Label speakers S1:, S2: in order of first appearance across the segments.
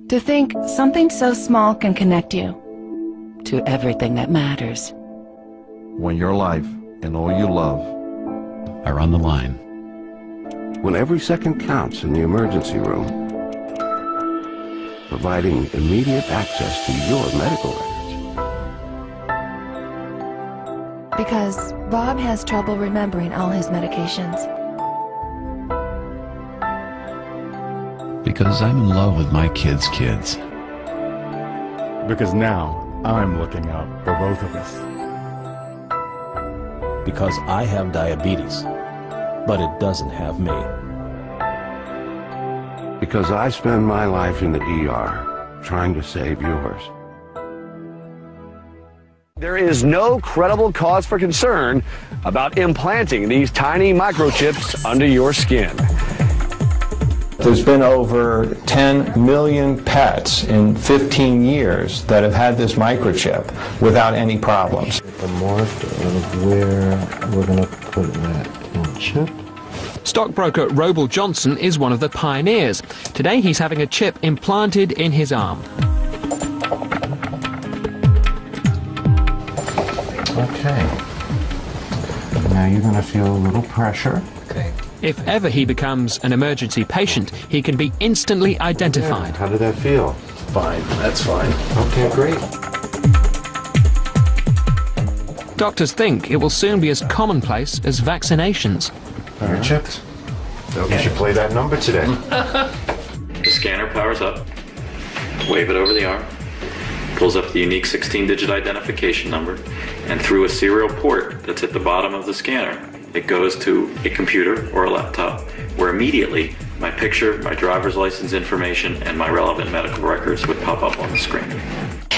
S1: To think something so small can connect you to everything that matters.
S2: When your life and all you love
S3: are on the line.
S4: When every second counts in the emergency room. Providing immediate access to your medical records.
S1: Because Bob has trouble remembering all his medications.
S3: Because I'm in love with my kids' kids.
S5: Because now I'm looking out for both of us.
S6: Because I have diabetes, but it doesn't have me.
S4: Because I spend my life in the ER trying to save yours.
S7: There is no credible cause for concern about implanting these tiny microchips under your skin.
S8: There's been over 10 million pets in 15 years that have had this microchip without any problems.
S9: The mark of where we're going to put that chip.
S10: Stockbroker Robel Johnson is one of the pioneers. Today he's having a chip implanted in his arm.
S9: Okay. Now you're going to feel a little pressure. Okay.
S10: If ever he becomes an emergency patient, he can be instantly identified.
S9: Yeah. How did that feel?
S6: Fine, that's fine.
S9: Okay, great.
S10: Doctors think it will soon be as commonplace as vaccinations.
S9: You're chipped. Okay. You should play that number today.
S11: The scanner powers up. Wave it over the arm. Pulls up the unique 16-digit identification number, and through a serial port that's at the bottom of the scanner, it goes to a computer or a laptop, where immediately my picture, my driver's license information, and my relevant medical records would pop up on the screen.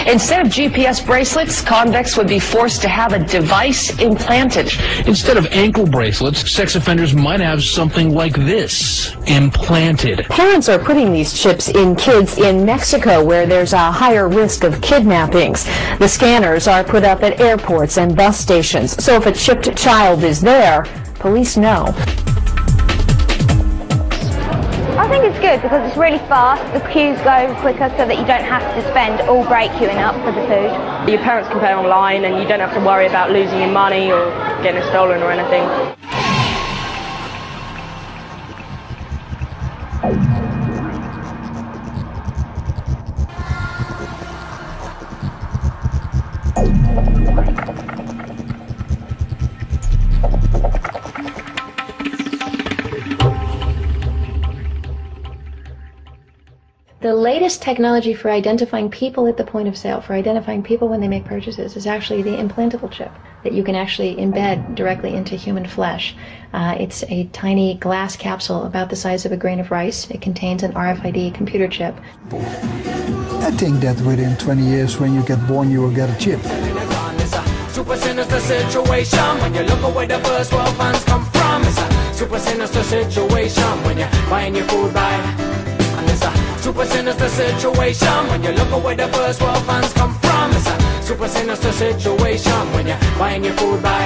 S12: Instead of GPS bracelets, convicts would be forced to have a device implanted.
S13: Instead of ankle bracelets, sex offenders might have something like this, implanted.
S14: Parents are putting these chips in kids in Mexico, where there's a higher risk of kidnappings. The scanners are put up at airports and bus stations, so if a chipped child is there, police know.
S15: I think it's good because it's really fast, the queues go quicker so that you don't have to spend all break queuing up for the food.
S16: Your parents can pay online and you don't have to worry about losing your money or getting it stolen or anything.
S17: The latest technology for identifying people at the point of sale, for identifying people when they make purchases, is actually the implantable chip that you can actually embed directly into human flesh. It's a tiny glass capsule about the size of a grain of rice. It contains an RFID computer chip.
S18: I think that within 20 years when you get born you will get a chip.
S19: Super sinister situation when you look away the first world funds come from. It's a super sinister situation when you're buying your food by. And it's a super sinister situation when you look away the first world funds come from. It's a super sinister situation when you're buying your food by.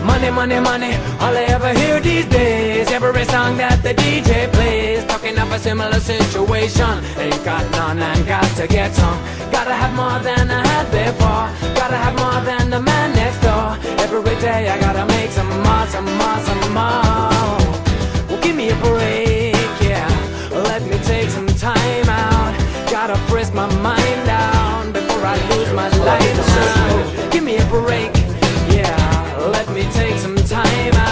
S19: Money, money, money, all I ever hear these days. Every song that the DJ plays, talking of a similar situation. Ain't got none and got to get some. Gotta have more than I had before. Gotta have more than the man next door. Every day I gotta make some more, some more, some more. Well, give me a break, yeah. Let me take some time out. Gotta frisk my mind down before I lose my life now. Give me a break, yeah. Let me take some time out.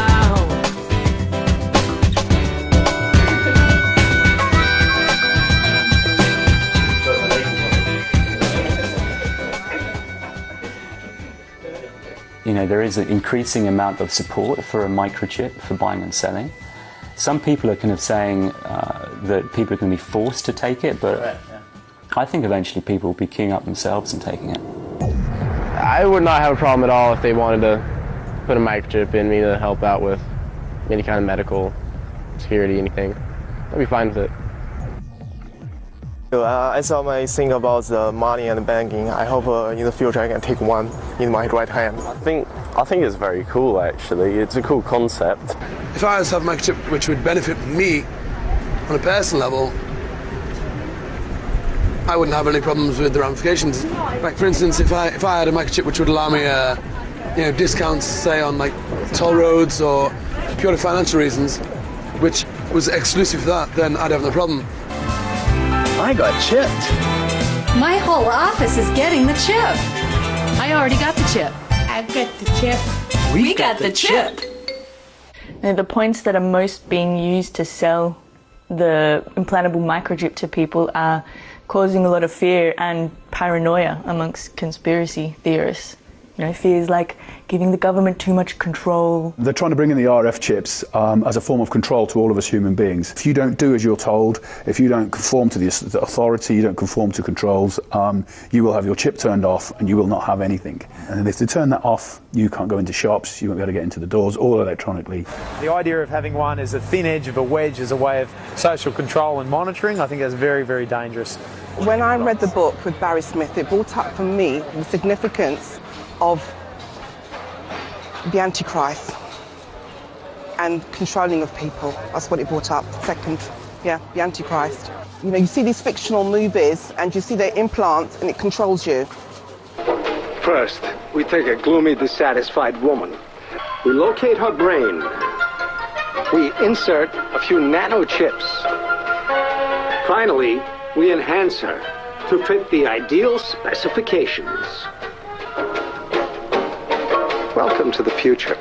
S20: You know, there is an increasing amount of support for a microchip for buying and selling. Some people are kind of saying that people are going to be forced to take it, but I think eventually people will be queuing up themselves and taking it.
S3: I would not have a problem at all if they wanted to put a microchip in me to help out with any kind of medical security, anything. I'd be fine with it.
S6: I saw my thing about the money and banking. I hope in the future I can take one in my right hand.
S2: I think it's very cool, actually. It's a cool concept.
S19: If I was to have a microchip which would benefit me on a personal level,
S21: I wouldn't have any problems with the ramifications. Like, for instance, if I had a microchip which would allow me discounts, say, on like toll roads or purely financial reasons, which was exclusive for that, then I'd have no problem.
S22: I got chipped.
S23: My whole office is getting the chip.
S1: I already got the chip.
S23: I've got the chip.
S1: We got the chip.
S24: Now, the points that are most being used to sell the implantable microchip to people are causing a lot of fear and paranoia amongst conspiracy theorists. You know, fears like giving the government too much control.
S25: They're trying to bring in the RF chips as a form of control to all of us human beings. If you don't do as you're told, if you don't conform to the authority, you don't conform to controls, you will have your chip turned off and you will not have anything. And if they turn that off, you can't go into shops, you won't be able to get into the doors, all electronically.
S26: The idea of having one as a thin edge of a wedge as a way of social control and monitoring, I think that's very, very dangerous.
S27: When I read the book with Barry Smith, it brought up for me the significance of the Antichrist and controlling of people. That's what it brought up. Second, yeah, the Antichrist. You know, you see these fictional movies and you see their implants and it controls you.
S28: First, we take a gloomy, dissatisfied woman. We locate her brain. We insert a few nano chips. Finally, we enhance her to fit the ideal specifications. Welcome to the future.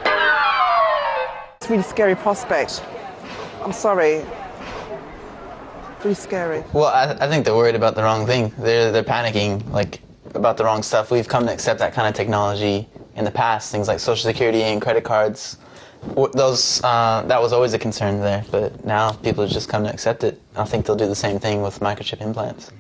S27: It's a really scary prospect. I'm sorry. Really scary.
S29: Well, I think they're worried about the wrong thing. They're panicking, like, about the wrong stuff. We've come to accept that kind of technology in the past, things like Social Security and credit cards. Those that was always a concern there, but now people have just come to accept it. I think they'll do the same thing with microchip implants.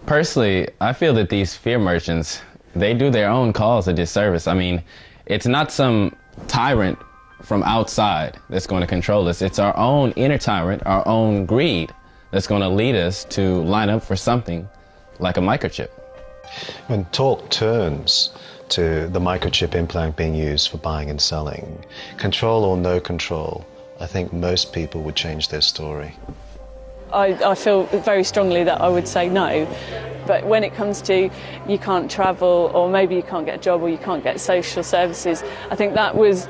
S30: Personally, I feel that these fear merchants, they do their own cause a disservice. I mean, it's not some tyrant from outside that's going to control us. It's our own inner tyrant, our own greed, that's going to lead us to line up for something like a microchip.
S31: When talk turns to the microchip implant being used for buying and selling, control or no control, I think most people would change their story.
S16: I feel very strongly that I would say no, but when it comes to you can't travel, or maybe you can't get a job, or you can't get social services, I think that was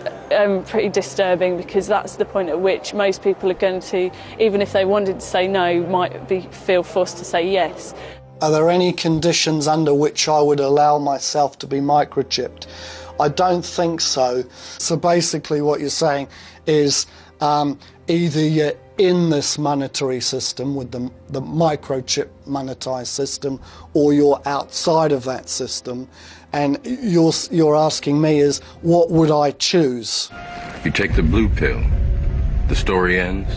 S16: pretty disturbing, because that's the point at which most people are going to, even if they wanted to say no, might feel forced to say yes.
S18: Are there any conditions under which I would allow myself to be microchipped? I don't think so. So basically what you're saying is either you're in this monetary system with the microchip monetized system, or you're outside of that system, and you're asking me is what would I choose?
S32: You take the blue pill, the story ends.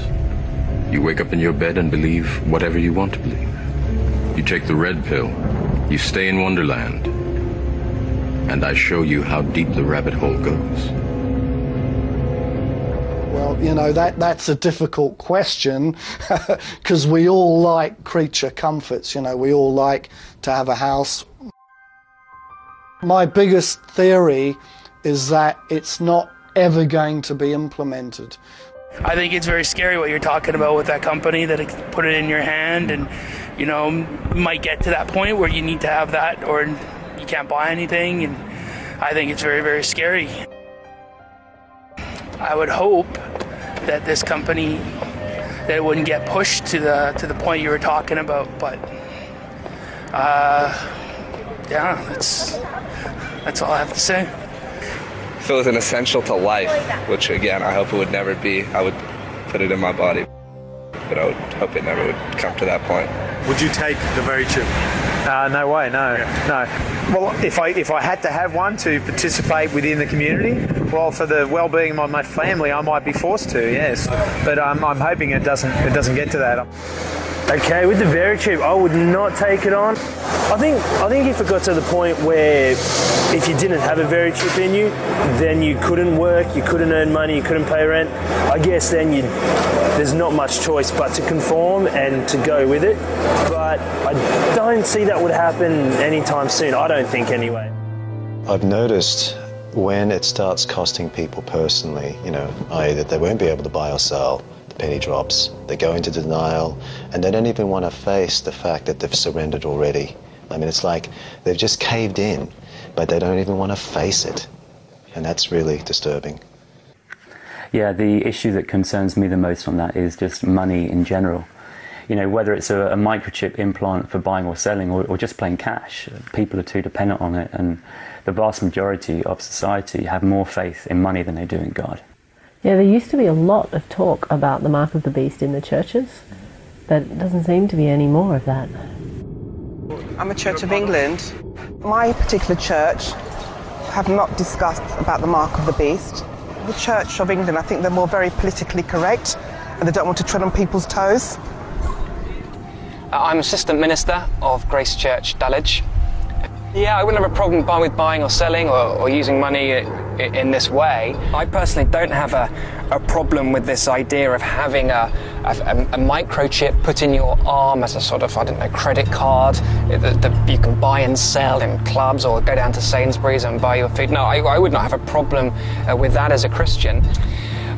S32: You wake up in your bed and believe whatever you want to believe. You take the red pill, you stay in Wonderland, and I show you how deep the rabbit hole goes.
S18: Well, you know, that's a difficult question, because we all like creature comforts, you know, we all like to have a house. My biggest theory is that it's not ever going to be implemented.
S33: I think it's very scary what you're talking about with that company, that it put it in your hand, and, you know, might get to that point where you need to have that or you can't buy anything, and I think it's very, very scary. I would hope that this company, that it wouldn't get pushed to the point you were talking about, but yeah, that's all I have to say.
S34: If it was an essential to life, which again I hope it would never be, I would put it in my body, but I would hope it never would come to that point.
S26: Would you take the very chip? No way, no, no. Well, if I had to have one to participate within the community, well, for the well-being of my family, I might be forced to, yes. But I'm hoping it doesn't get to that.
S35: Okay, with the Verichip, I would not take it on. I think if it got to the point where if you didn't have a Verichip in you, then you couldn't work, you couldn't earn money, you couldn't pay rent, I guess then there's not much choice but to conform and to go with it. But I don't see that would happen anytime soon, I don't think anyway.
S31: I've noticed when it starts costing people personally, you know, i.e. that they won't be able to buy or sell, penny drops. They go into denial, and they don't even want to face the fact that they've surrendered already. I mean, it's like they've just caved in, but they don't even want to face it. And that's really disturbing.
S3: Yeah, the issue that concerns me the most on that is just money in general. You know, whether it's a microchip implant for buying or selling, or just plain cash, people are too dependent on it, and the vast majority of society have more faith in money than they do in God.
S4: Yeah, there used to be a lot of talk about the mark of the beast in the churches, but it doesn't seem to be any more of that.
S27: I'm a Church of England. My particular church have not discussed about the mark of the beast. The Church of England, I think they're more very politically correct, and they don't want to tread on people's toes.
S5: I'm Assistant Minister of Grace Church, Dulwich. Yeah, I wouldn't have a problem with buying or selling or using money in this way. I personally don't have a problem with this idea of having a microchip put in your arm as a sort of, I don't know, credit card that you can buy and sell in clubs or go down to Sainsbury's and buy your food. No, I would not have a problem with that as a Christian.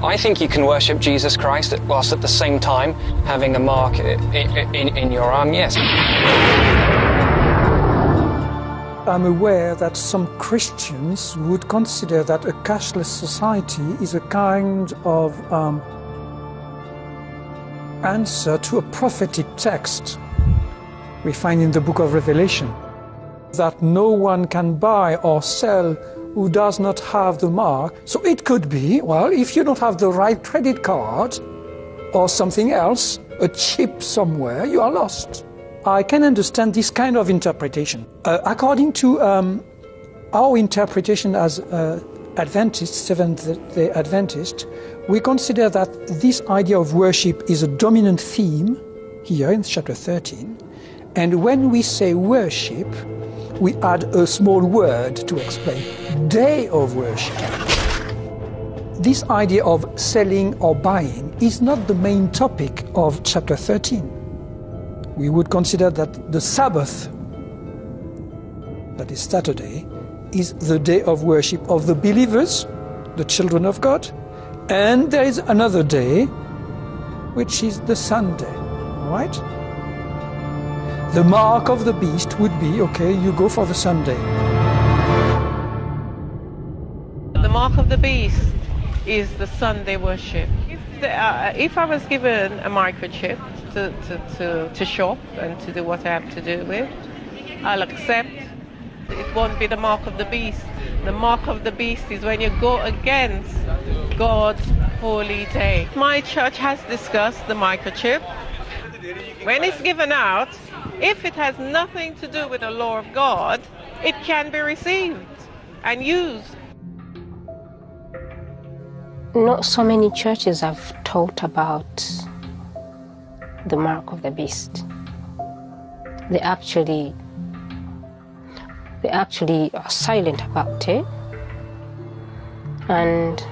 S5: I think you can worship Jesus Christ whilst at the same time having a mark in your arm, yes.
S6: I'm aware that some Christians would consider that a cashless society is a kind of answer to a prophetic text we find in the book of Revelation, that no one can buy or sell who does not have the mark. So it could be, well, if you don't have the right credit card or something else, a chip somewhere, you are lost. I can understand this kind of interpretation. According to our interpretation as Adventists, Seventh-day Adventists, we consider that this idea of worship is a dominant theme here in chapter 13. And when we say worship, we add a small word to explain, day of worship. This idea of selling or buying is not the main topic of chapter 13. We would consider that the Sabbath, that is Saturday, is the day of worship of the believers, the children of God, and there is another day, which is the Sunday, all right? The mark of the beast would be, okay, you go for the Sunday.
S7: The mark of the beast is the Sunday worship. If I was given a microchip to shop and to do what I have to do with, I'll accept. It won't be the mark of the beast. The mark of the beast is when you go against God's holy day. My church has discussed the microchip. When it's given out, if it has nothing to do with the law of God, it can be received and used.
S8: Not so many churches have taught about the mark of the beast. They actually are silent about it, and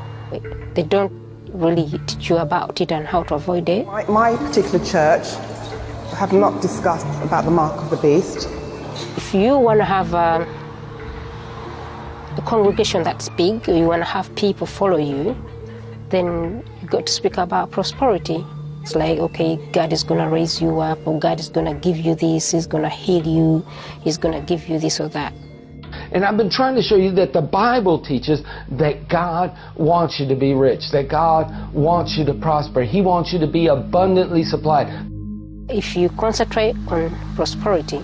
S8: they don't really teach you about it and how to avoid it.
S27: My particular church have not discussed about the mark of the beast.
S8: If you want to have a congregation that's big, or you want to have people follow you, then you've got to speak about prosperity. It's like, okay, God is going to raise you up, or God is going to give you this, He's going to heal you, He's going to give you this or that.
S9: And I've been trying to show you that the Bible teaches that God wants you to be rich, that God wants you to prosper. He wants you to be abundantly supplied.
S8: If you concentrate on prosperity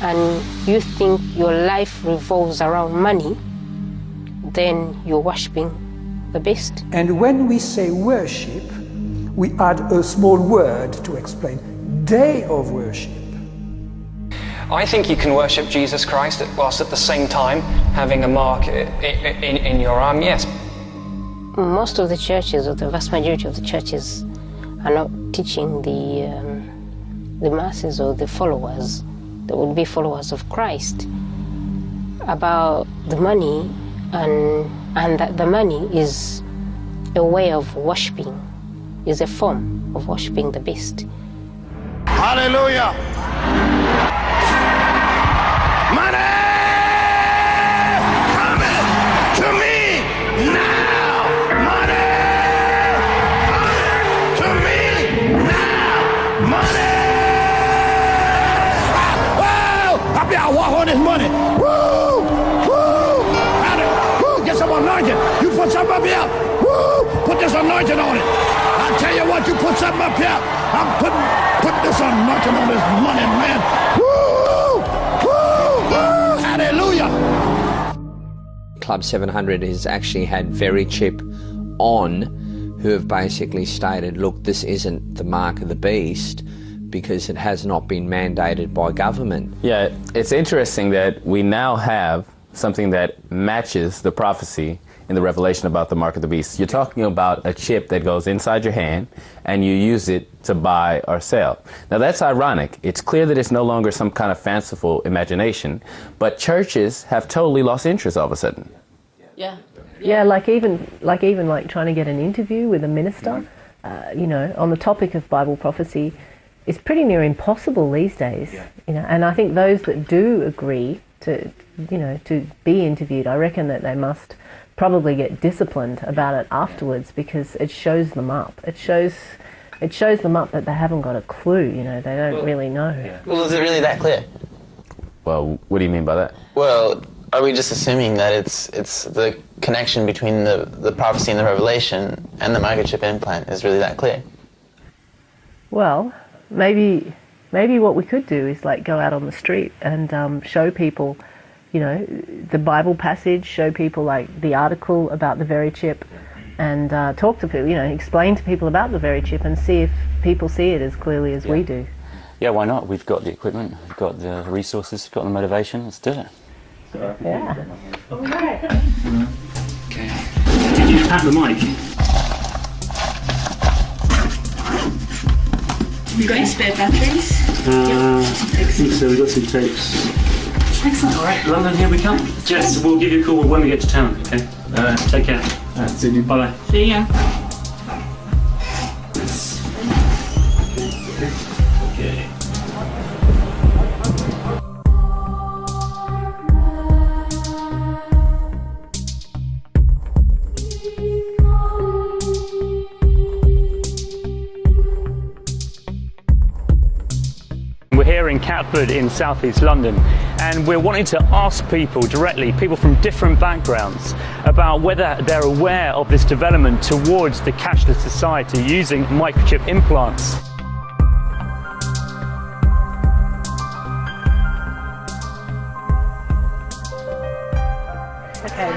S8: and you think your life revolves around money, then you're worshiping the beast.
S6: And when we say worship, we add a small word to explain, day of worship.
S5: I think you can worship Jesus Christ whilst at the same time having a mark in your arm, yes.
S8: Most of the churches, or the vast majority of the churches, are not teaching the masses or the followers, that would be followers of Christ, about the money, and that the money is a way of worshiping, is a form of worshiping the beast.
S22: Hallelujah! Money coming to me now! Money coming this anointing on it. I tell you what, you put something up here. I'm putting this anointing on this money, man. Woo! Woo! Woo! Hallelujah!
S1: Club 700 has actually had Very Chip on, who have basically stated, look, this isn't the mark of the beast because it has not been mandated by government.
S30: Yeah, it's interesting that we now have something that matches the prophecy in the Revelation about the mark of the beast. You're talking about a chip that goes inside your hand and you use it to buy or sell. Now that's ironic. It's clear that it's no longer some kind of fanciful imagination, but churches have totally lost interest all of a sudden.
S4: Yeah. Yeah, like even trying to get an interview with a minister, you know, on the topic of Bible prophecy is pretty near impossible these days. You know, and I think those that do agree to, you know, to be interviewed, I reckon that they must probably get disciplined about it afterwards, because it shows them up. It shows them up that they haven't got a clue. You know, they don't really know.
S29: Well, is it really that clear?
S30: Well, what do you mean by that?
S29: Well, are we just assuming that it's the connection between the prophecy and the revelation and the microchip implant is really that clear?
S4: Well, maybe what we could do is like go out on the street and show people, you know, the Bible passage, show people like the article about the very chip, and talk to people, you know, explain to people about the very chip and see if people see it as clearly as we do.
S3: Yeah, why not? We've got the equipment, we've got the resources, we've got the motivation. Let's do it.
S4: Yeah.
S3: Okay. Did you tap the mic?
S2: We've got any spare batteries?
S3: I think so. We've got some tapes.
S2: Excellent.
S3: All right, London, here we come. Jess, we'll give you a call when we get to town, okay? Take care. See you. Bye-bye.
S2: See ya.
S3: Okay. We're here in Catford in southeast London, and we're wanting to ask people directly, people from different backgrounds, about whether they're aware of this development towards the cashless society using microchip implants.
S10: Okay.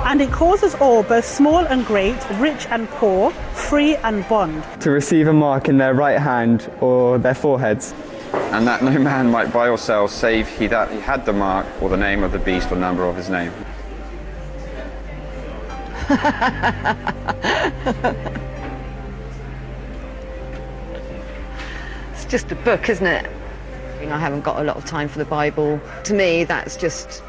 S10: And it causes all, both small and great, rich and poor, free and bond,
S11: to receive a mark in their right hand or their foreheads.
S12: And that no man might buy or sell save he that he had the mark or the name of the beast or number of his name.
S13: It's just a book, isn't it? I haven't got a lot of time for the Bible. To me, that's just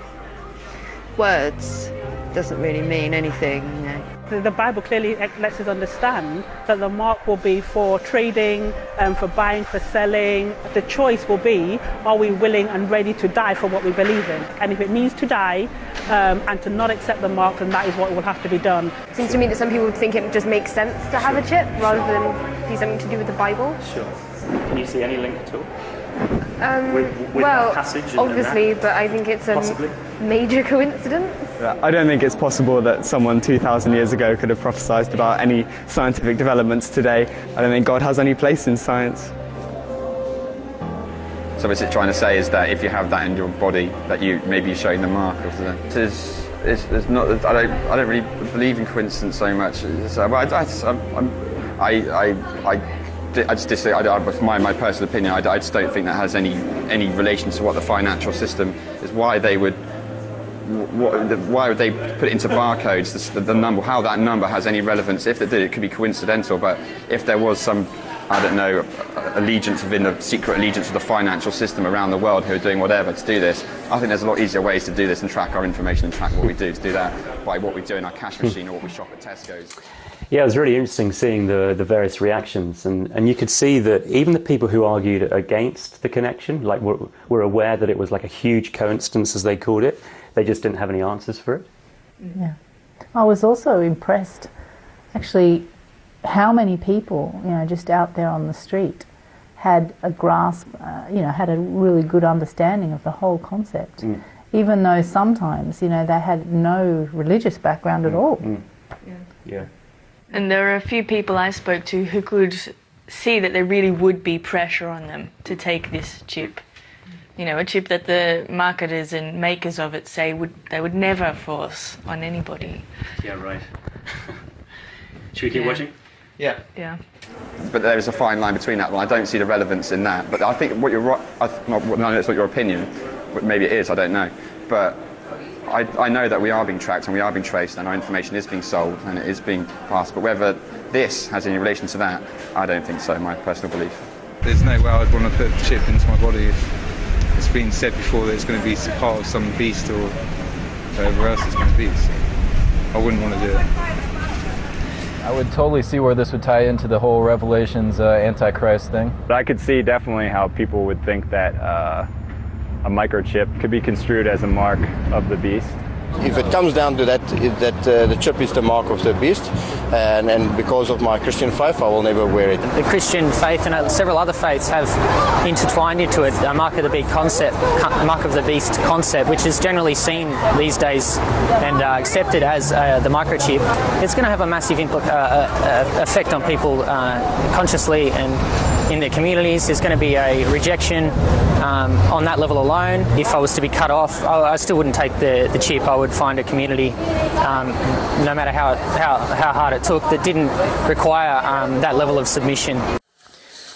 S13: words. Doesn't really mean anything, you know.
S10: The Bible clearly lets us understand that the mark will be for trading, for buying, for selling. The choice will be, are we willing and ready to die for what we believe in? And if it means to die and to not accept the mark, then that is what will have to be done.
S14: It seems to me that some people think it just makes sense to have a chip rather than be something to do with the Bible.
S3: Sure. Can you see any link at all? With
S14: well,
S3: passage
S14: obviously, but I think it's a major coincidence.
S11: I don't think it's possible that someone 2,000 years ago could have prophesied about any scientific developments today. I don't think God has any place in science.
S12: So what's it trying to say is that if you have that in your body, that you maybe you're showing the mark of the... It's not. I don't really believe in coincidence so much. I just disagree. From my personal opinion, I just don't think that has any relation to what the financial system is. Why they would put it into barcodes? The number, how that number has any relevance? If they did, it could be coincidental. But if there was some, I don't know, allegiance within the secret allegiance of the financial system around the world who are doing whatever to do this, I think there's a lot easier ways to do this and track our information and track what we do. To do that by what we do in our cash machine or what we shop at Tesco's.
S3: Yeah, it was really interesting seeing the various reactions, and you could see that even the people who argued against the connection, like were aware that it was like a huge coincidence, as they called it. They just didn't have any answers for it.
S15: Yeah, I was also impressed, actually, how many people, you know, just out there on the street, had a grasp, you know, had a really good understanding of the whole concept, even though sometimes, you know, they had no religious background at all.
S3: Yeah.
S16: And there are a few people I spoke to who could see that there really would be pressure on them to take this chip. You know, a chip that the marketers and makers of it say they would never force on anybody.
S17: Yeah, right. Should we keep watching?
S12: Yeah.
S16: Yeah.
S12: But there is a fine line between that, and I don't see the relevance in that. But I think what you're right, I know it's not your opinion, but maybe it is, I don't know. But I know that we are being tracked and we are being traced and our information is being sold and it is being passed. But whether this has any relation to that, I don't think so, my personal belief.
S18: There's no way I'd want to put the chip into my body if it's been said before that it's going to be part of some beast or whatever else it's going to be. So I wouldn't want to do it.
S19: I would totally see where this would tie into the whole Revelations Antichrist thing.
S20: But I could see definitely how people would think that a microchip could be construed as a mark of the beast.
S21: If it comes down to that, the chip is the mark of the beast, and because of my Christian faith, I will never wear it.
S23: The Christian faith and several other faiths have intertwined into it a mark of the beast concept, which is generally seen these days and accepted as the microchip. It's going to have a massive effect on people consciously and in their communities. There's going to be a rejection on that level alone. If I was to be cut off, I still wouldn't take the chip. I would find a community, no matter how hard it took, that didn't require that level of submission.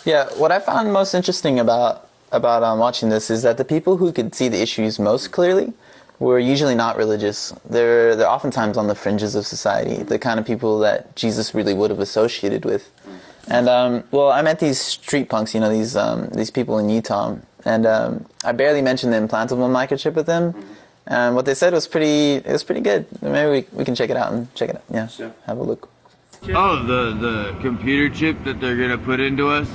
S29: Yeah, what I found most interesting about watching this is that the people who could see the issues most clearly were usually not religious. They're oftentimes on the fringes of society, the kind of people that Jesus really would have associated with. And well, I met these street punks, you know, these people in Utah, and I barely mentioned the implantable microchip with them. And what they said was pretty good. Maybe we can check it out and check it out. Yeah, sure. Have a look.
S24: Oh, the computer chip that they're gonna put into us.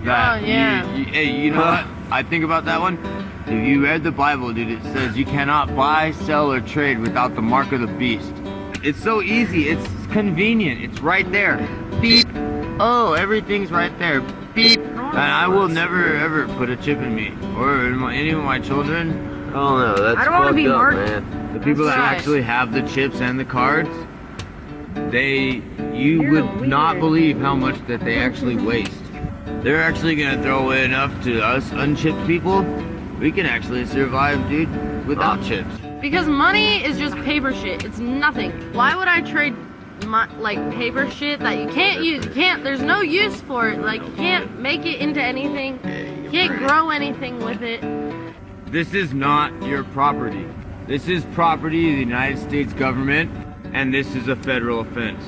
S24: That hey, you know what? I think about that one. If you read the Bible, dude, it says you cannot buy, sell, or trade without the mark of the beast. It's so easy. It's convenient. It's right there. Beep. Oh, everything's right there. Beep. And I will never ever put a chip in me or in any of my children. Oh no, that's
S14: I don't want to be marked,
S24: man. The people that actually have the chips and the cards, you would not believe how much that they actually waste. They're actually gonna throw away enough to us unchipped people. We can actually survive, dude, without chips.
S14: Because money is just paper shit. It's nothing. Why would I trade like paper shit that you can't use? There's no use for it. Like, you can't make it into anything. You can't grow anything with it.
S24: This is not your property. This is property of the United States government, and this is a federal offense.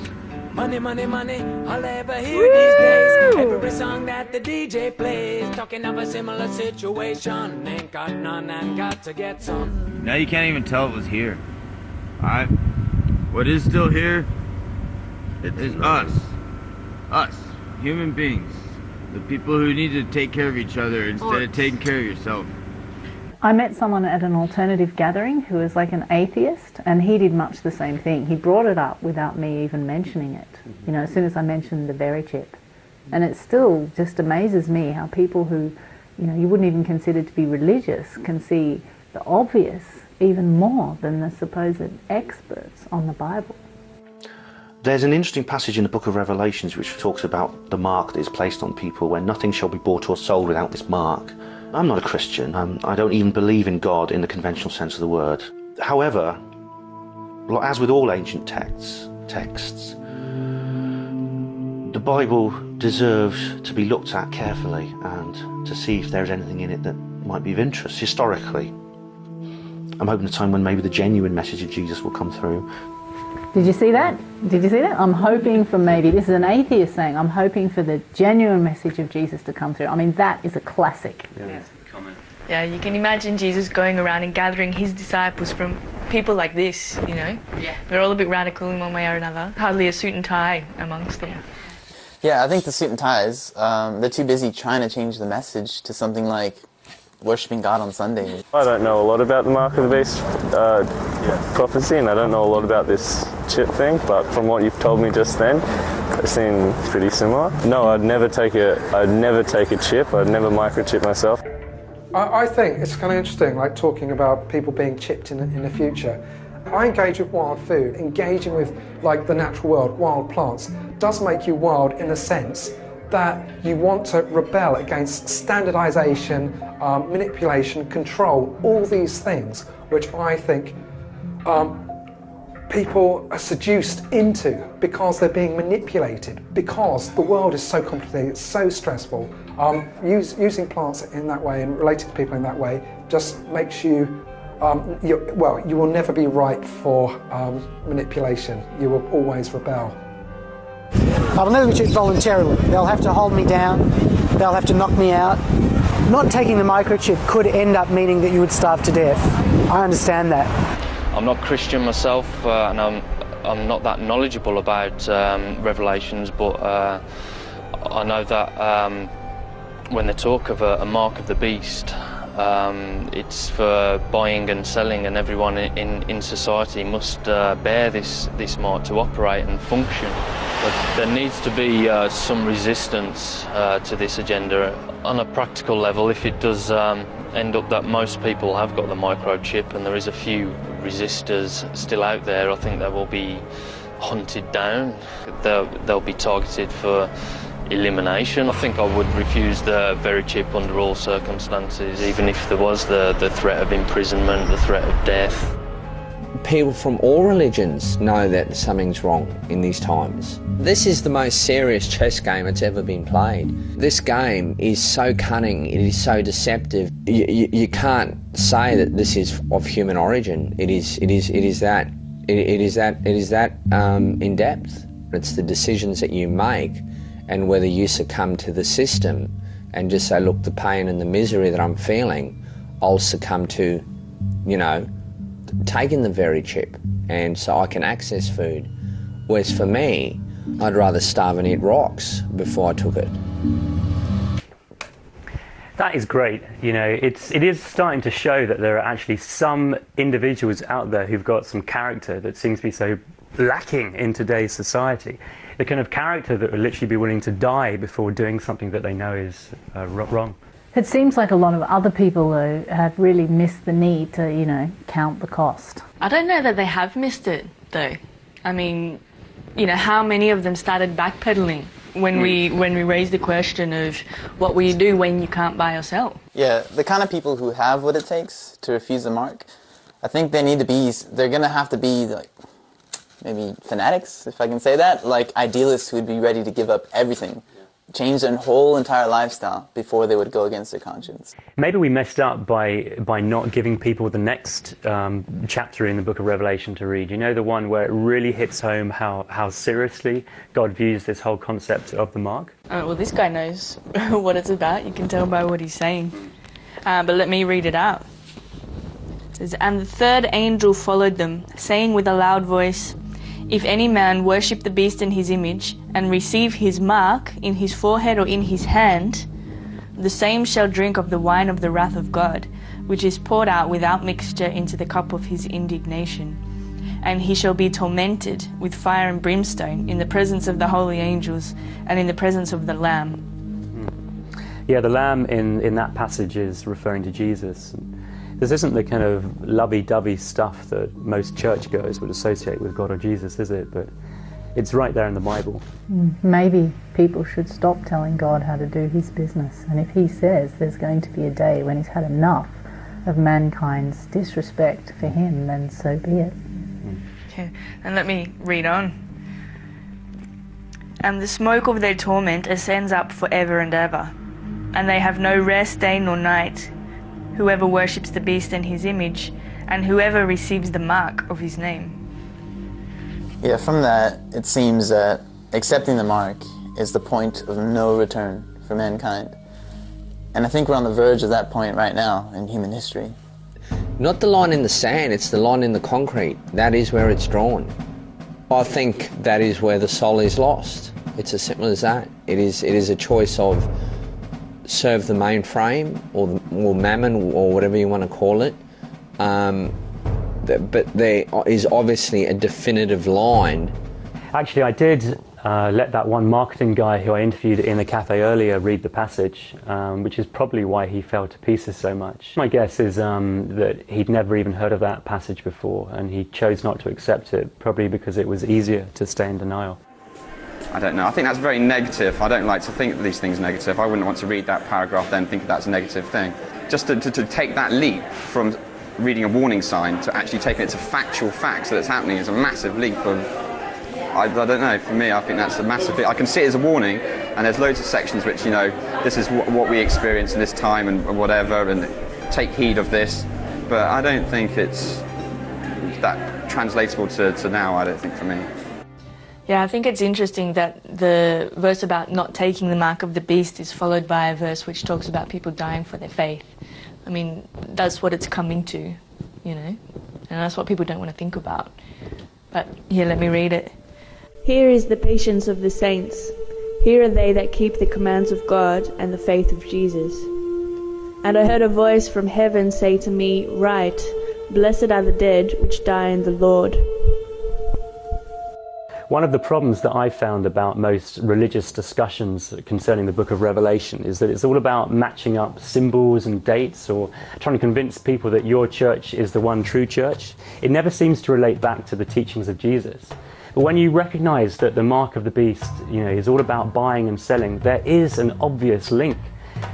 S25: Money, money, money, all I ever hear these days. Every song that the DJ plays, talking of a similar situation. Ain't got none and got to get some.
S24: Now you can't even tell it was here. Alright? What is still here is us. Us, human beings. The people who need to take care of each other instead of taking care of yourself.
S15: I met someone at an alternative gathering who was like an atheist, and he did much the same thing. He brought it up without me even mentioning it, you know, as soon as I mentioned the berry chip. And it still just amazes me how people who, you know, you wouldn't even consider to be religious can see the obvious even more than the supposed experts on the Bible.
S26: There's an interesting passage in the book of Revelations which talks about the mark that is placed on people, where nothing shall be bought or sold without this mark. I'm not a Christian. I don't even believe in God in the conventional sense of the word. However, as with all ancient texts, the Bible deserves to be looked at carefully and to see if there's anything in it that might be of interest historically. I'm hoping a time when maybe the genuine message of Jesus will come through.
S15: Did you see that? Did you see that? I'm hoping for maybe, this is an atheist saying, I'm hoping for the genuine message of Jesus to come through. I mean, that is a classic.
S16: Yeah, you can imagine Jesus going around and gathering his disciples from people like this, you know? Yeah. They're all a bit radical in one way or another. Hardly a suit and tie amongst them.
S29: Yeah, I think the suit and ties, they're too busy trying to change the message to something like worshipping God on Sunday.
S20: I don't know a lot about the Mark of the Beast prophecy, and I don't know a lot about this chip thing, but from what you've told me just then, they seem pretty similar. No, I'd never take a chip. I'd never microchip myself.
S6: I think it's kind of interesting, like talking about people being chipped in the future. I engage with wild food, engaging with like the natural world, wild plants. does make you wild in the sense that you want to rebel against standardization, manipulation, control, all these things which I think people are seduced into because they're being manipulated, because the world is so complicated, it's so stressful. Using plants in that way and relating to people in that way just makes you, you will never be ripe for manipulation. You will always rebel.
S1: I will never be chipped voluntarily. They'll have to hold me down, they'll have to knock me out. Not taking the microchip could end up meaning that you would starve to death. I understand that.
S4: I'm not Christian myself, and I'm not that knowledgeable about Revelations, but I know that when they talk of a mark of the beast, it's for buying and selling, and everyone in society must bear this mark to operate and function. But there needs to be some resistance to this agenda. On a practical level, if it does end up that most people have got the microchip and there is a few resistors still out there, I think they will be hunted down. They'll be targeted for elimination. I think I would refuse the very chip under all circumstances, even if there was the threat of imprisonment, the threat of death.
S5: People from all religions know that something's wrong in these times. This is the most serious chess game that's ever been played. This game is so cunning, it is so deceptive. You can't say that this is of human origin. It is that in depth. It's the decisions that you make, and whether you succumb to the system and just say, look, the pain and the misery that I'm feeling, I'll succumb to, taking the very chip, and so I can access food. Whereas for me, I'd rather starve and eat rocks before I took it.
S3: That is great. It is starting to show that there are actually some individuals out there who've got some character that seems to be so lacking in today's society. The kind of character that would literally be willing to die before doing something that they know is wrong.
S15: It seems like a lot of other people, though, have really missed the need to, count the cost.
S16: I don't know that they have missed it, though. I mean, how many of them started backpedaling when we raised the question of what will you do when you can't buy or sell?
S29: Yeah, the kind of people who have what it takes to refuse the mark, I think they're going to have to be, maybe fanatics, if I can say that, like idealists who would be ready to give up everything, change their whole entire lifestyle before they would go against their conscience.
S3: Maybe we messed up by not giving people the next chapter in the book of Revelation to read. The one where it really hits home how seriously God views this whole concept of the mark?
S16: Well, this guy knows what it's about. You can tell by what he's saying. But let me read it out. It says, "And the third angel followed them, saying with a loud voice, If any man worship the beast in his image, and receive his mark in his forehead or in his hand, the same shall drink of the wine of the wrath of God, which is poured out without mixture into the cup of his indignation. And he shall be tormented with fire and brimstone in the presence of the holy angels and in the presence of the Lamb."
S3: Yeah, the Lamb in that passage is referring to Jesus. This isn't the kind of lovey-dovey stuff that most churchgoers would associate with God or Jesus, is it? But it's right there in the Bible.
S15: Maybe people should stop telling God how to do his business. And if he says there's going to be a day when he's had enough of mankind's disrespect for him, then so be it.
S16: Okay, and let me read on. "And the smoke of their torment ascends up forever and ever, and they have no rest day nor night, whoever worships the beast and his image, and whoever receives the mark of his name."
S29: Yeah, from that, it seems that accepting the mark is the point of no return for mankind. And I think we're on the verge of that point right now in human history.
S5: Not the line in the sand, it's the line in the concrete. That is where it's drawn. I think that is where the soul is lost. It's as simple as that. It is a choice of serve the mainframe or mammon or whatever you want to call it. But there is obviously a definitive line.
S3: Actually, I did let that one marketing guy who I interviewed in the cafe earlier read the passage, which is probably why he fell to pieces so much. My guess is that he'd never even heard of that passage before, and he chose not to accept it, probably because it was easier to stay in denial.
S12: I don't know. I think that's very negative. I don't like to think these things negative. I wouldn't want to read that paragraph then think that's a negative thing. Just to take that leap from reading a warning sign to actually taking it to factual facts that it's happening is a massive leap of... I don't know, for me I think that's a massive bit. I can see it as a warning, and there's loads of sections which, you know, this is what we experience in this time and whatever, and take heed of this, but I don't think it's that translatable to now, I don't think, for me.
S16: Yeah, I think it's interesting that the verse about not taking the mark of the beast is followed by a verse which talks about people dying for their faith. I mean, that's what it's coming to, you know, and that's what people don't want to think about. But here, let me read it.
S2: Here is the patience of the saints. Here are they that keep the commands of God and the faith of Jesus. And I heard a voice from heaven say to me, Write, blessed are the dead which die in the Lord.
S3: One of the problems that I found about most religious discussions concerning the book of Revelation is that it's all about matching up symbols and dates, or trying to convince people that your church is the one true church. It never seems to relate back to the teachings of Jesus. But when you recognize that the mark of the beast, you know, is all about buying and selling, there is an obvious link.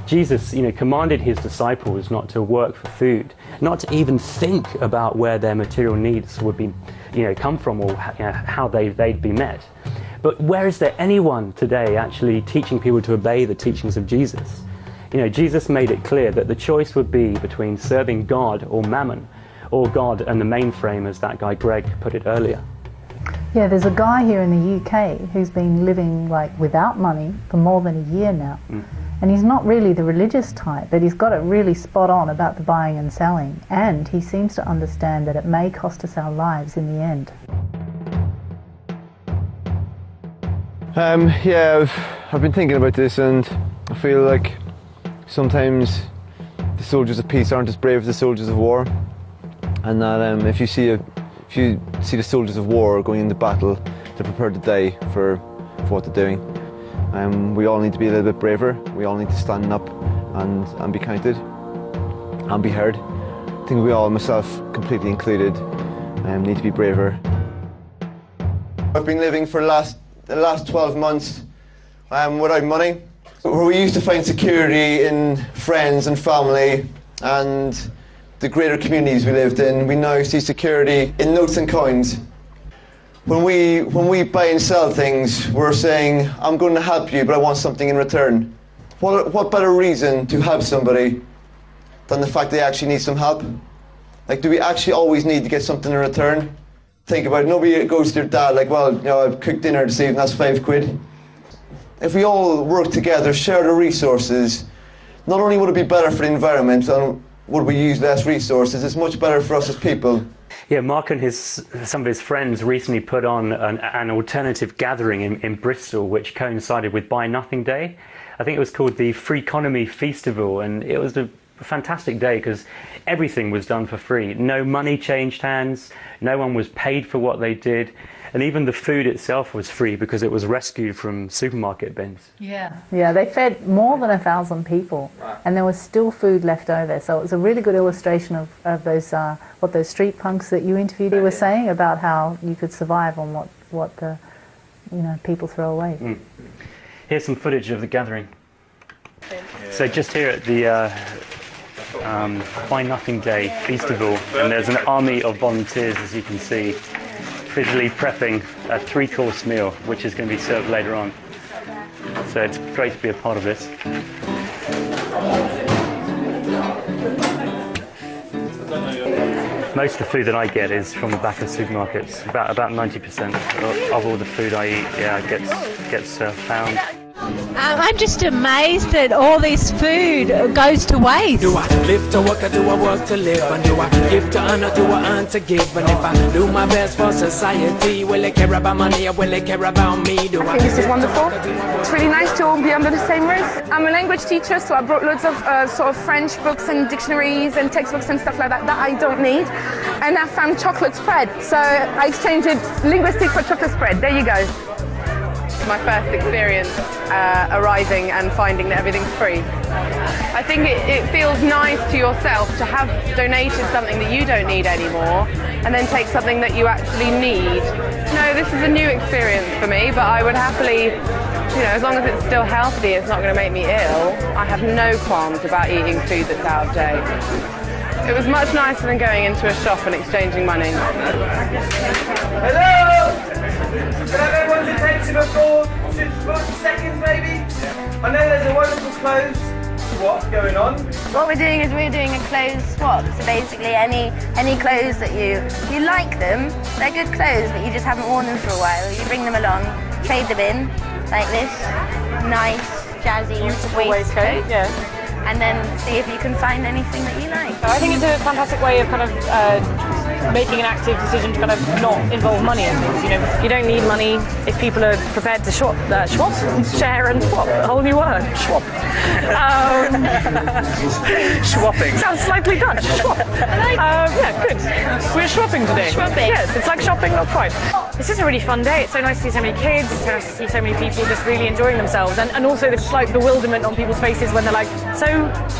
S3: Jesus, you know, commanded his disciples not to work for food, not to even think about where their material needs would be, you know, come from, or you know, how they'd be met. But where is there anyone today actually teaching people to obey the teachings of Jesus? You know, Jesus made it clear that the choice would be between serving God or mammon, or God and the mainframe, as that guy Greg put it earlier.
S15: Yeah, there's a guy here in the UK who's been living like without money for more than a year now. And he's not really the religious type, but he's got it really spot on about the buying and selling. And he seems to understand that it may cost us our lives in the end.
S7: Yeah, I've been thinking about this, and I feel like sometimes the soldiers of peace aren't as brave as the soldiers of war. And that if you see the soldiers of war going into battle, they're prepared to die for what they're doing. We all need to be a little bit braver. We all need to stand up and be counted and be heard. I think we all, myself completely included, need to be braver. I've been living for the last 12 months without money, where we used to find security in friends and family and the greater communities we lived in. We now see security in notes and coins. When we buy and sell things, we're saying, I'm going to help you, but I want something in return. What better reason to help somebody than the fact they actually need some help? Like, do we actually always need to get something in return? Think about it. Nobody goes to their dad like, well, you know, I've cooked dinner this evening, that's £5. If we all work together, share the resources, not only would it be better for the environment and would we use less resources, it's much better for us as people.
S3: Yeah, Mark and some of his friends recently put on an alternative gathering in Bristol, which coincided with Buy Nothing Day. I think it was called the Freeconomy Festival, and it was a fantastic day because everything was done for free. No money changed hands, no one was paid for what they did, and even the food itself was free because it was rescued from supermarket bins.
S15: Yeah, they fed more than 1,000 people, and there was still food left over. So it was a really good illustration of those what those street punks that you interviewed were saying about how you could survive on what the people throw away.
S3: Here's some footage of the gathering. So just here at the Buy Nothing Day Festival, and there's an army of volunteers, as you can see, busily prepping a 3-course meal, which is going to be served later on. So it's great to be a part of this. Most of the food that I get is from the back of supermarkets. About 90% of all the food I eat, gets found.
S8: I'm just amazed that all this food goes to waste.
S25: Do I live to work or do I work to live? And do I give to earn or do I earn to give? And if I do my best for society, will they care about money or will they care about me?
S9: I think this is wonderful. It's really nice to all be under the same roof. I'm a language teacher, so I brought loads of sort of French books and dictionaries and textbooks and stuff like that I don't need. And I found chocolate spread, so I exchanged linguistics for chocolate spread. There you go.
S10: My first experience arriving and finding that everything's free. I think it feels nice to yourself to have donated something that you don't need anymore and then take something that you actually need No, this is a new experience for me, but I would happily, you know, as long as it's still healthy, it's not going to make me ill, I have no qualms about eating food that's out of date. It was much nicer than going into a shop and exchanging money.
S11: Hello! Can I have everyone's attention for 40 seconds maybe? I know there's a wonderful clothes swap going on.
S13: What we're doing is we're doing a clothes swap. So basically any clothes that you like them, they're good clothes but you just haven't worn them for a while. You bring them along, trade them in, like this nice, jazzy waistcoat.
S17: Yeah.
S13: And then see if you can find anything that you like.
S17: I think it's a fantastic way of kind of making an active decision to kind of not involve money in things. You know, you don't need money if people are prepared to share and swap. A whole new word, swap.
S11: Swapping.
S17: Sounds slightly Dutch. Swap. Yeah, good. We're swapping today.
S13: Swapping.
S17: Yes, it's like shopping, not quite. It's just a really fun day. It's so nice to see so many kids. It's so nice to see so many people just really enjoying themselves, and also the slight bewilderment on people's faces when they're like, so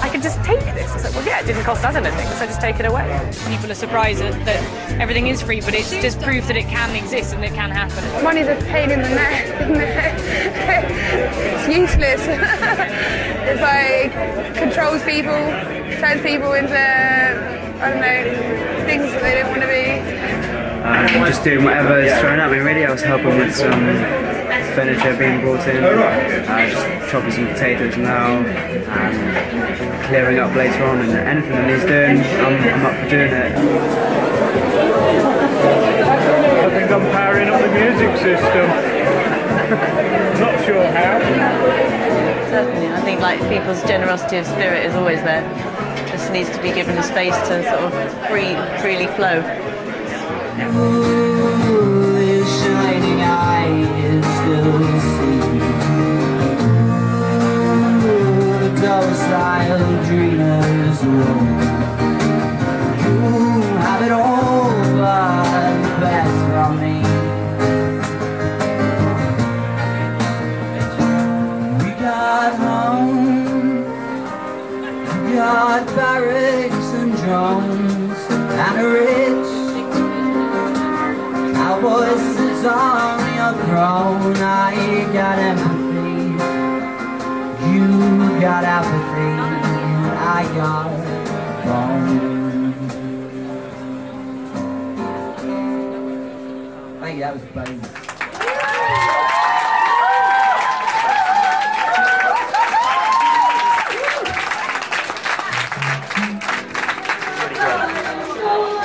S17: I can just take this. It's like, well, yeah, it didn't cost us anything, so just take it away.
S18: People are surprised that everything is free, but it's just proof that it can exist and it can happen.
S10: Money's a pain in the neck. It's useless. It's like controls people, turns people into, I don't know, things that they don't want to be.
S19: Just doing whatever is thrown at me really. I was helping with some furniture being brought in, just chopping some potatoes now, and clearing up later on, and anything that needs doing, I'm up for doing it.
S21: I think I'm powering up the music system. Not sure how.
S16: Certainly, I think like people's generosity of spirit is always there. Just needs to be given the space to sort of freely flow.
S25: Ooh, his shining eyes still see. Ooh, the docile dreamers roam. Ooh, have it all, but the best from me. We got home, we got barracks and drones and a rich voice sits on your throne. I got empathy, you got apathy, I got wrong. Thank you, that was funny.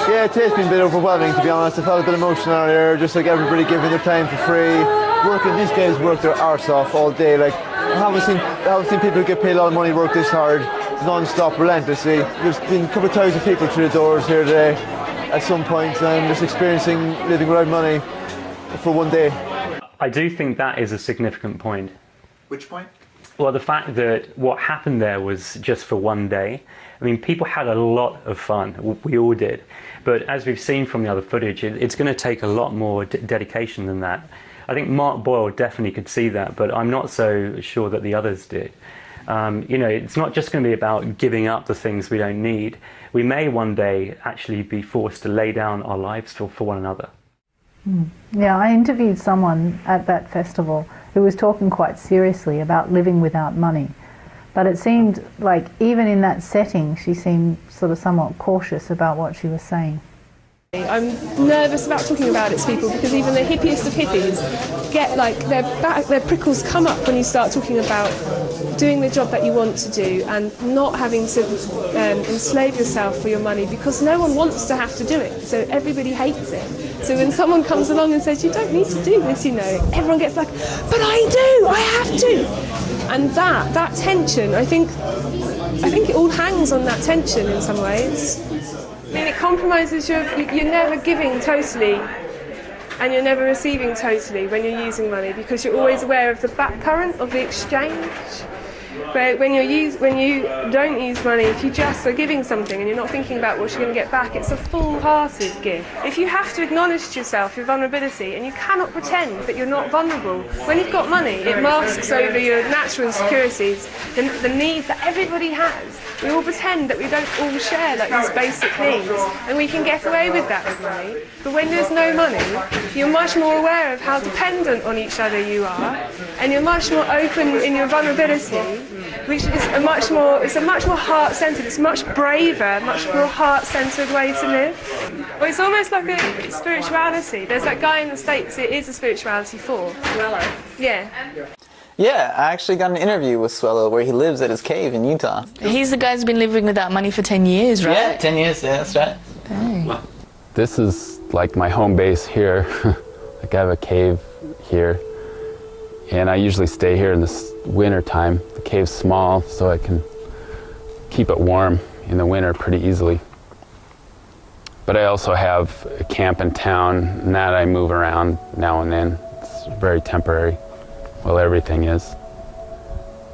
S7: Yeah, it has been a bit overwhelming, to be honest. I felt a bit emotional earlier, just like everybody giving their time for free. These guys work their arse off all day. Like, I haven't seen people get paid a lot of money work this hard, non-stop, relentlessly. There's been a couple of thousand people through the doors here today at some point, and just experiencing living without money for one day.
S3: I do think that is a significant point.
S22: Which point?
S3: Well, the fact that what happened there was just for one day. I mean, people had a lot of fun. We all did. But as we've seen from the other footage, it's going to take a lot more dedication than that. I think Mark Boyle definitely could see that, but I'm not so sure that the others did. You know, it's not just going to be about giving up the things we don't need. We may one day actually be forced to lay down our lives for one another.
S15: Yeah, I interviewed someone at that festival who was talking quite seriously about living without money. But it seemed like even in that setting, she seemed sort of somewhat cautious about what she was saying.
S9: I'm nervous about talking about it to people because even the hippiest of hippies get like their prickles come up when you start talking about doing the job that you want to do and not having to enslave yourself for your money, because no one wants to have to do it, so everybody hates it. So when someone comes along and says you don't need to do this, you know, everyone gets like, but I do, I have to. And that tension, I think it all hangs on that tension in some ways. I mean, it compromises you're never giving totally and you're never receiving totally when you're using money, because you're always aware of the back current of the exchange. But when you don't use money, if you just are giving something and you're not thinking about what you're going to get back, it's a full-hearted gift. If you have to acknowledge to yourself your vulnerability and you cannot pretend that you're not vulnerable, when you've got money, it masks over your natural insecurities, the needs that everybody has.
S10: We all pretend that we don't all share like these basic needs, and we can get away with that with money. But when there's no money, you're much more aware of how dependent on each other you are, and you're much more open in your vulnerability, which is a much more heart-centered, it's much braver, much more heart-centered way to live. Well, it's almost like a spirituality. There's that guy in the States, it is a spirituality for. Yeah.
S29: Yeah, I actually got an interview with Swello where he lives at his cave in Utah.
S16: He's the guy who's been living without money for 10 years, right?
S29: Yeah, 10 years, yeah, that's right.
S16: Dang.
S6: This is like my home base here. Like I have a cave here, and I usually stay here in this winter time. The cave's small, so I can keep it warm in the winter pretty easily. But I also have a camp in town, and that I move around now and then. It's very temporary. Well, everything is.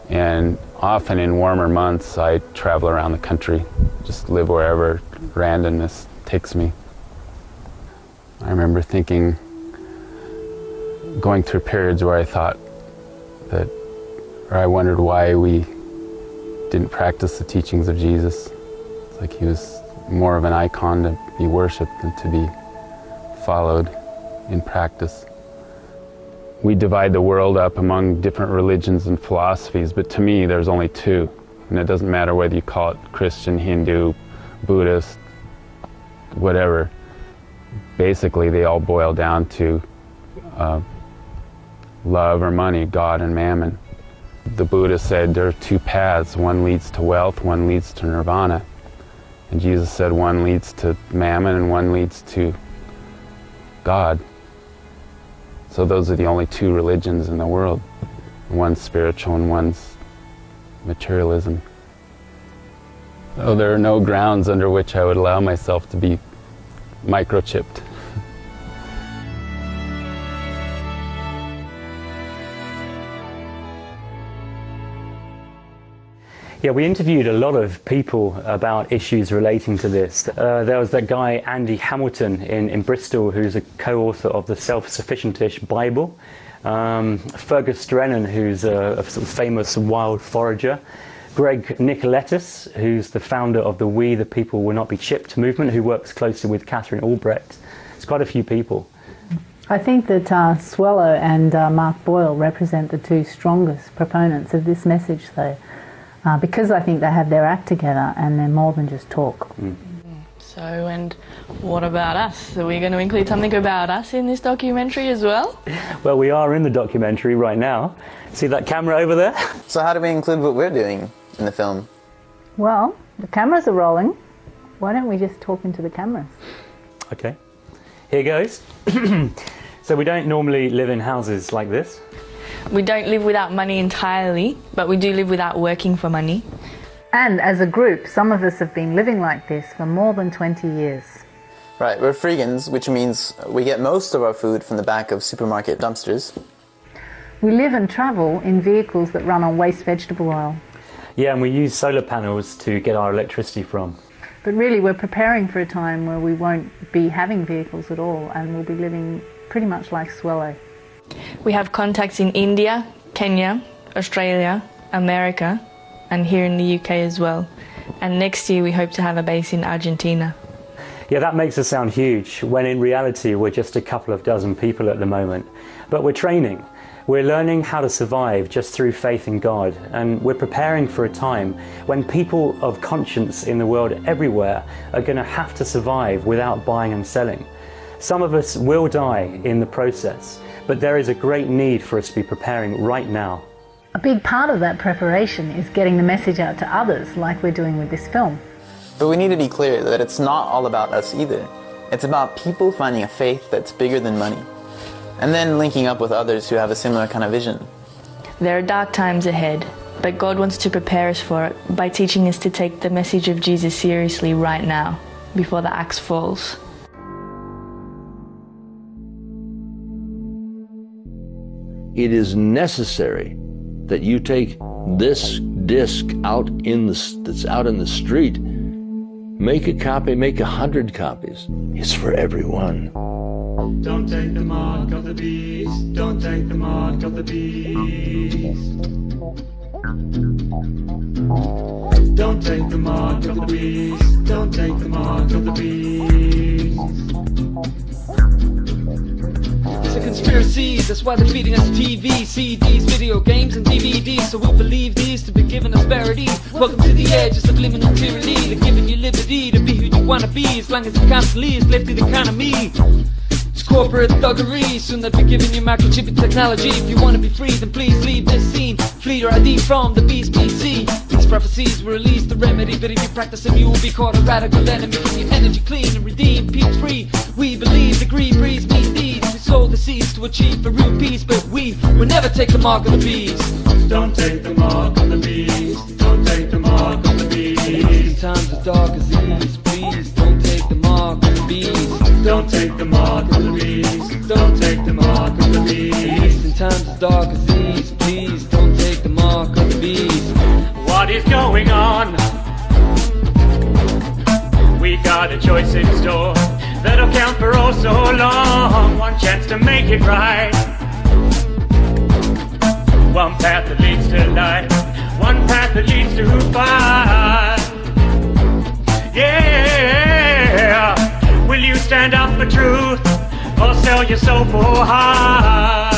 S6: And often in warmer months, I travel around the country, just live wherever randomness takes me. I remember thinking, going through periods where I thought that, or I wondered why we didn't practice the teachings of Jesus. It's like he was more of an icon to be worshipped than to be followed in practice. We divide the world up among different religions and philosophies, but to me there's only two. And it doesn't matter whether you call it Christian, Hindu, Buddhist, whatever. Basically they all boil down to love or money, God and mammon. The Buddha said there are two paths, one leads to wealth, one leads to nirvana. And Jesus said one leads to mammon and one leads to God. So those are the only two religions in the world. One's spiritual and one's materialism. So there are no grounds under which I would allow myself to be microchipped.
S3: Yeah, we interviewed a lot of people about issues relating to this. There was that guy, Andy Hamilton, in Bristol, who's a co-author of the Self-Sufficient-ish Bible. Fergus Drennan, who's a sort of famous wild forager. Greg Nicoletis, who's the founder of the We the People Will Not Be Chipped movement, who works closely with Catherine Albrecht. It's quite a few people.
S15: I think that Swello and Mark Boyle represent the two strongest proponents of this message, though. Because I think they have their act together and they're more than just talk.
S16: So, and what about us? Are we going to include something about us in this documentary as well?
S3: Well, we are in the documentary right now. See that camera over there?
S29: So how do we include what we're doing in the film?
S15: Well, the cameras are rolling. Why don't we just talk into the cameras?
S3: Okay. Here goes. So we don't normally live in houses like this.
S16: We don't live without money entirely, but we do live without working for money.
S15: And as a group, some of us have been living like this for more than 20 years.
S29: Right, we're freegans, which means we get most of our food from the back of supermarket dumpsters.
S15: We live and travel in vehicles that run on waste vegetable oil.
S3: Yeah, and we use solar panels to get our electricity from.
S15: But really, we're preparing for a time where we won't be having vehicles at all, and we'll be living pretty much like Swello.
S16: We have contacts in India, Kenya, Australia, America, and here in the UK as well. And next year we hope to have a base in Argentina.
S3: Yeah, that makes us sound huge, when in reality we're just a couple of dozen people at the moment. But we're training. We're learning how to survive just through faith in God, and we're preparing for a time when people of conscience in the world everywhere are going to have to survive without buying and selling. Some of us will die in the process, but there is a great need for us to be preparing right now.
S15: A big part of that preparation is getting the message out to others, like we're doing with this film.
S29: But we need to be clear that it's not all about us either. It's about people finding a faith that's bigger than money, and then linking up with others who have a similar kind of vision.
S16: There are dark times ahead, but God wants to prepare us for it by teaching us to take the message of Jesus seriously right now, before the axe falls.
S14: It is necessary that you take this disc out that's out in the street, make a copy, make 100 copies. It's for everyone.
S25: Don't take the mark of the beast. Don't take the mark of the beast. Don't take the mark of the beast. Don't take the mark of the beast.
S1: It's a conspiracy, that's why they're feeding us TV, CDs, video games and DVDs. So we'll believe these to be giving us parity. Welcome to the edge of subliminal tyranny. They're giving you liberty to be who you wanna be, as long as it constantly is left to the economy. It's corporate thuggery, soon they'll be giving you microchipping technology. If you wanna be free, then please leave this scene. Flee your ID from the beast PC. These prophecies will release the remedy, but if you practice them, you will be caught a radical enemy. Keep your energy clean and redeem, peace free. We believe the green breeze means deeds. We sold the seeds to achieve a real peace, but we will never take the mark of the beast.
S25: Don't take the mark of the beast. Don't take the mark of the beast.
S1: In times of dark as these, please don't take the mark of the beast.
S25: Don't take the mark of the beast. Don't take the mark of the beast.
S1: In times as dark as these, please don't take the mark of the beast.
S21: What is going on? We got a choice in store that'll count for oh so long. One chance to make it right. One path that leads to life. One path that leads to fire. Yeah. Will you stand up for truth or sell your soul for high?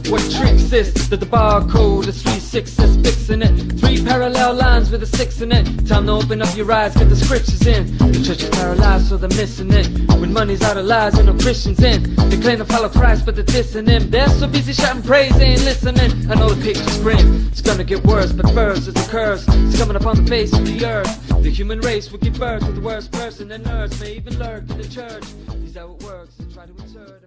S1: What trick's this? That the barcode is 3 6's fixing it. 3 parallel lines with a 6 in it. Time to open up your eyes, get the scriptures in. The church is paralyzed, so they're missing it. When money's out of lies and no Christians in. They claim to follow Christ, but they're dissing him. They're so busy shouting praise, they ain't listening. I know the picture's grim, it's gonna get worse, but first it's a curse. It's coming upon the face of the earth. The human race will give birth to the worst person, and nerds may even lurk in the church. Is how it works, they try to insert